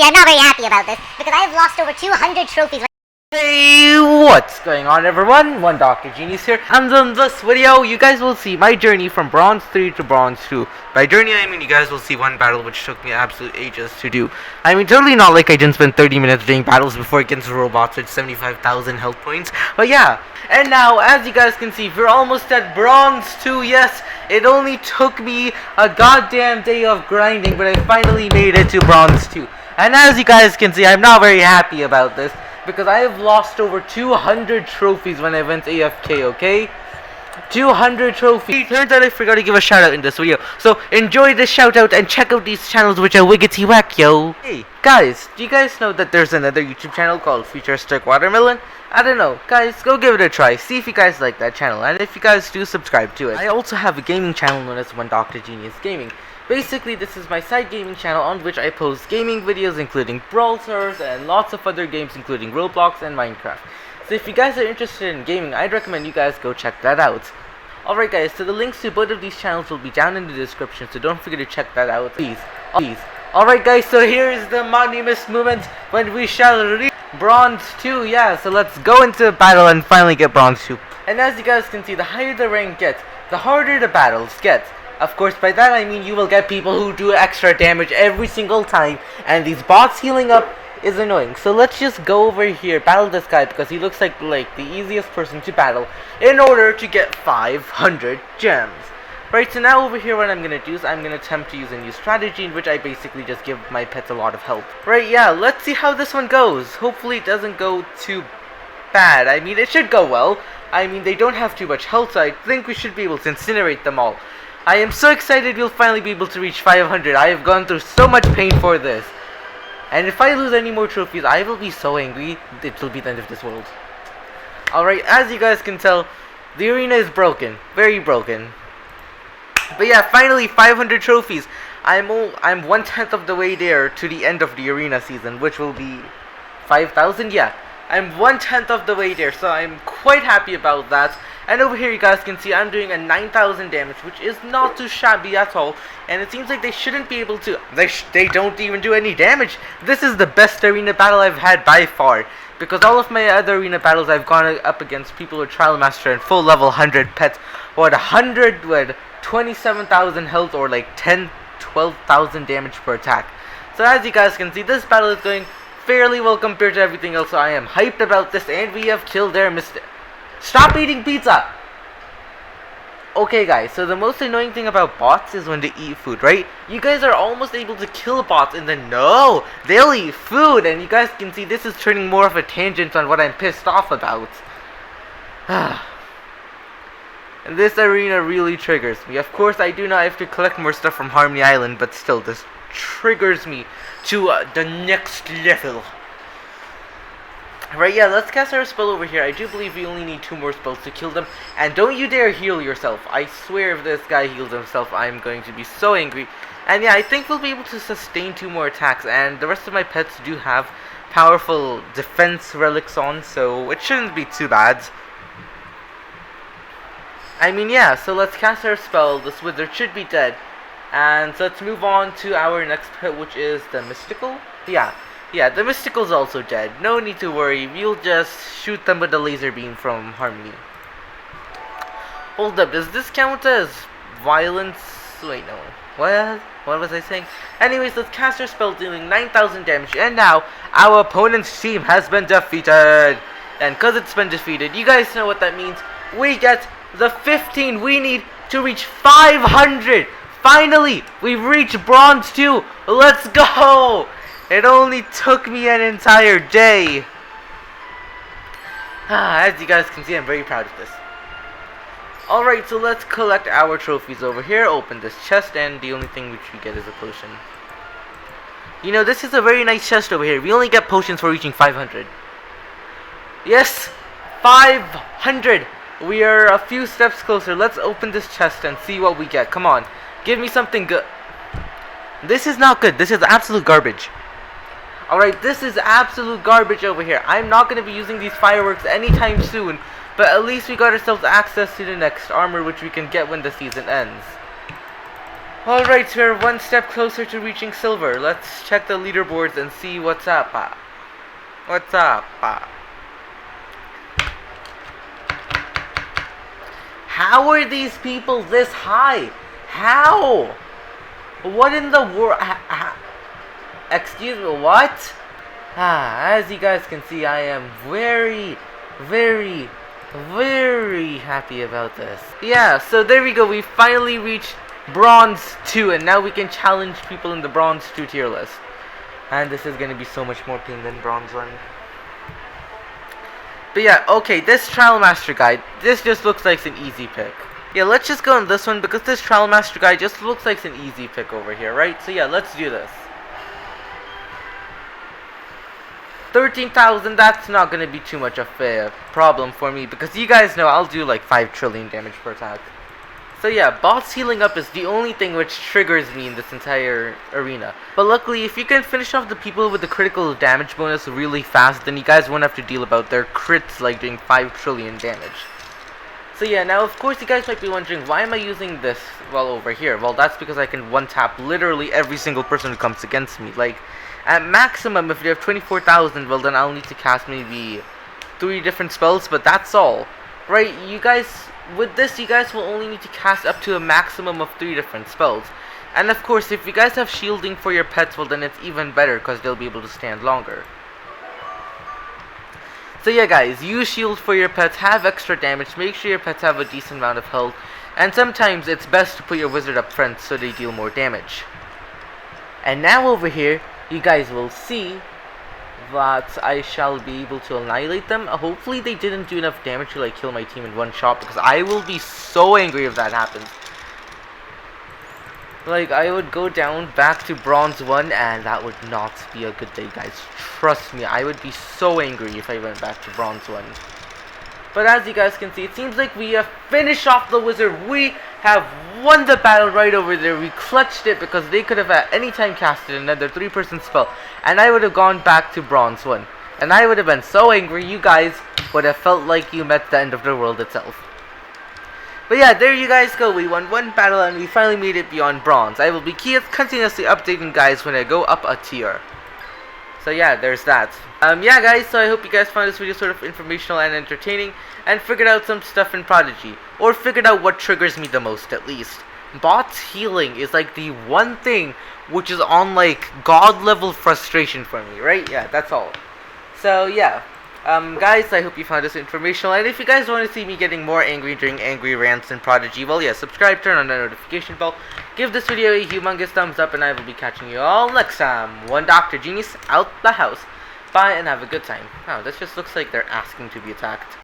Yeah, I'm not very happy about this, because I have lost over 200 trophies. Hey, what's going on everyone? One Dr. Genius here, and in this video, you guys will see my journey from Bronze 3 to Bronze 2. By journey, I mean you guys will see one battle which took me absolute ages to do. I mean, totally not like I didn't spend 30 minutes doing battles before against robots with 75,000 health points, but yeah. And now, as you guys can see, we're almost at Bronze 2, yes. It only took me a goddamn day of grinding, but I finally made it to Bronze 2. And as you guys can see, I'm not very happy about this, because I have lost over 200 trophies when I went AFK, okay? 200 trophies. Turns out I forgot to give a shout out in this video. So enjoy this shout out and check out these channels which are wiggity whack, yo. Hey, guys, do you guys know that there's another YouTube channel called Futuristic Watermelon? I don't know. Guys, go give it a try. See if you guys like that channel. And if you guys do, subscribe to it. I also have a gaming channel known as One Dr. Genius Gaming. Basically, this is my side gaming channel on which I post gaming videos including Brawl Stars and lots of other games including Roblox and Minecraft. So if you guys are interested in gaming, I'd recommend you guys go check that out. Alright guys, so the links to both of these channels will be down in the description, so don't forget to check that out, please. Alright guys, so here is the monumentous moment when we shall reach Bronze 2, yeah, so let's go into battle and finally get Bronze 2. And as you guys can see, the higher the rank gets, the harder the battles get. Of course, by that I mean you will get people who do extra damage every single time, and these bots healing up is annoying. So let's just go over here, battle this guy, because he looks like the easiest person to battle, in order to get 500 gems. Right, so now over here what I'm going to do is I'm going to attempt to use a new strategy in which I basically just give my pets a lot of health. Right, yeah, let's see how this one goes. Hopefully it doesn't go too bad. I mean, it should go well. I mean, they don't have too much health, so I think we should be able to incinerate them all. I am so excited we'll finally be able to reach 500. I have gone through so much pain for this. And if I lose any more trophies, I will be so angry. It will be the end of this world. Alright, as you guys can tell, the arena is broken. Very broken. But yeah, finally 500 trophies. I'm 1/10 of the way there to the end of the arena season, which will be 5,000. Yeah, I'm 1/10 of the way there, so I'm quite happy about that. And over here you guys can see I'm doing a 9,000 damage, which is not too shabby at all. And it seems like they shouldn't be able to. They don't even do any damage. This is the best arena battle I've had by far, because all of my other arena battles I've gone up against people with Trial Master and full level 100 pets, or 100 with 27,000 health, or like 12,000 damage per attack. So as you guys can see, this battle is going fairly well compared to everything else, so I am hyped about this, and we have killed their Mr. Stop eating pizza! Okay guys, so the most annoying thing about bots is when they eat food, right? You guys are almost able to kill bots, and then no! They'll eat food, and you guys can see this is turning more of a tangent on what I'm pissed off about. And this arena really triggers me. Of course, I do not have to collect more stuff from Harmony Island, but still, this triggers me to the next level. Right, yeah, let's cast our spell over here. I do believe we only need 2 more spells to kill them. And don't you dare heal yourself. I swear if this guy heals himself, I'm going to be so angry. And yeah, I think we'll be able to sustain 2 more attacks. And the rest of my pets do have powerful defense relics on, so it shouldn't be too bad. I mean, yeah, so let's cast our spell. This wizard should be dead. And so let's move on to our next pet, which is the Mystical. Yeah, the Mystical's also dead. No need to worry. We'll just shoot them with the laser beam from Harmony. Hold up, does this count as violence? Wait, no. What was I saying? Anyways, let's cast our spell, dealing 9,000 damage. And now, our opponent's team has been defeated. And because it's been defeated, you guys know what that means. We get the 15 we need to reach 500. Finally, we've reached Bronze 2. Let's go! It only took me an entire day. As you guys can see, I'm very proud of this. Alright, so let's collect our trophies over here. Open this chest, and the only thing which we get is a potion. You know, this is a very nice chest over here. We only get potions for reaching 500. Yes! 500! We are a few steps closer. Let's open this chest and see what we get. Come on. Give me something good. This is not good. This is absolute garbage. Alright, this is absolute garbage over here. I'm not going to be using these fireworks anytime soon, but at least we got ourselves access to the next armor, which we can get when the season ends. Alright, we're one step closer to reaching silver. Let's check the leaderboards and see what's up. What's up? How are these people this high? How? What in the world? Excuse me, what? As you guys can see, I am very, very, very happy about this. Yeah, so there we go. We finally reached Bronze 2, and now we can challenge people in the Bronze 2 tier list. And this is going to be so much more pain than Bronze 1. But yeah, okay, this Trial Master Guide, this just looks like an easy pick. Yeah, let's just go on this one, because this Trial Master Guide just looks like an easy pick over here, right? So yeah, let's do this. 13,000, that's not going to be too much of a problem for me, because you guys know I'll do like 5 trillion damage per attack. So yeah, boss healing up is the only thing which triggers me in this entire arena. But luckily, if you can finish off the people with the critical damage bonus really fast, then you guys won't have to deal about their crits like doing 5 trillion damage. So yeah, now of course you guys might be wondering, why am I using this, well, over here? Well, that's because I can one-tap literally every single person who comes against me. Like, at maximum, if you have 24,000, well then I'll need to cast maybe 3 different spells, but that's all. Right, you guys, with this, you guys will only need to cast up to a maximum of 3 different spells. And of course, if you guys have shielding for your pets, well then it's even better, because they'll be able to stand longer. So yeah guys, use shield for your pets, have extra damage, make sure your pets have a decent amount of health, and sometimes it's best to put your wizard up front so they deal more damage. And now over here, you guys will see that I shall be able to annihilate them. Hopefully they didn't do enough damage to like kill my team in one shot, because I will be so angry if that happens. Like, I would go down back to Bronze 1, and that would not be a good day, guys. Trust me, I would be so angry if I went back to Bronze 1. But as you guys can see, it seems like we have finished off the wizard. We have won the battle right over there. We clutched it, because they could have at any time casted another 3-person spell, and I would have gone back to Bronze 1. And I would have been so angry, you guys would have felt like you met the end of the world itself. But yeah, there you guys go. We won 1 battle, and we finally made it beyond Bronze. I will be continuously updating guys when I go up a tier. So yeah, there's that. Yeah guys, so I hope you guys found this video sort of informational and entertaining, and figured out some stuff in Prodigy, or figured out what triggers me the most at least. Bots healing is like the one thing which is on like god level frustration for me, right? Yeah, that's all. So yeah, guys, I hope you found this informational, and if you guys want to see me getting more angry during angry rants in Prodigy, well yeah, subscribe, turn on the notification bell, give this video a humongous thumbs up, and I will be catching you all next time. One Dr. Genius out the house. Bye, and have a good time. Wow, this just looks like they're asking to be attacked.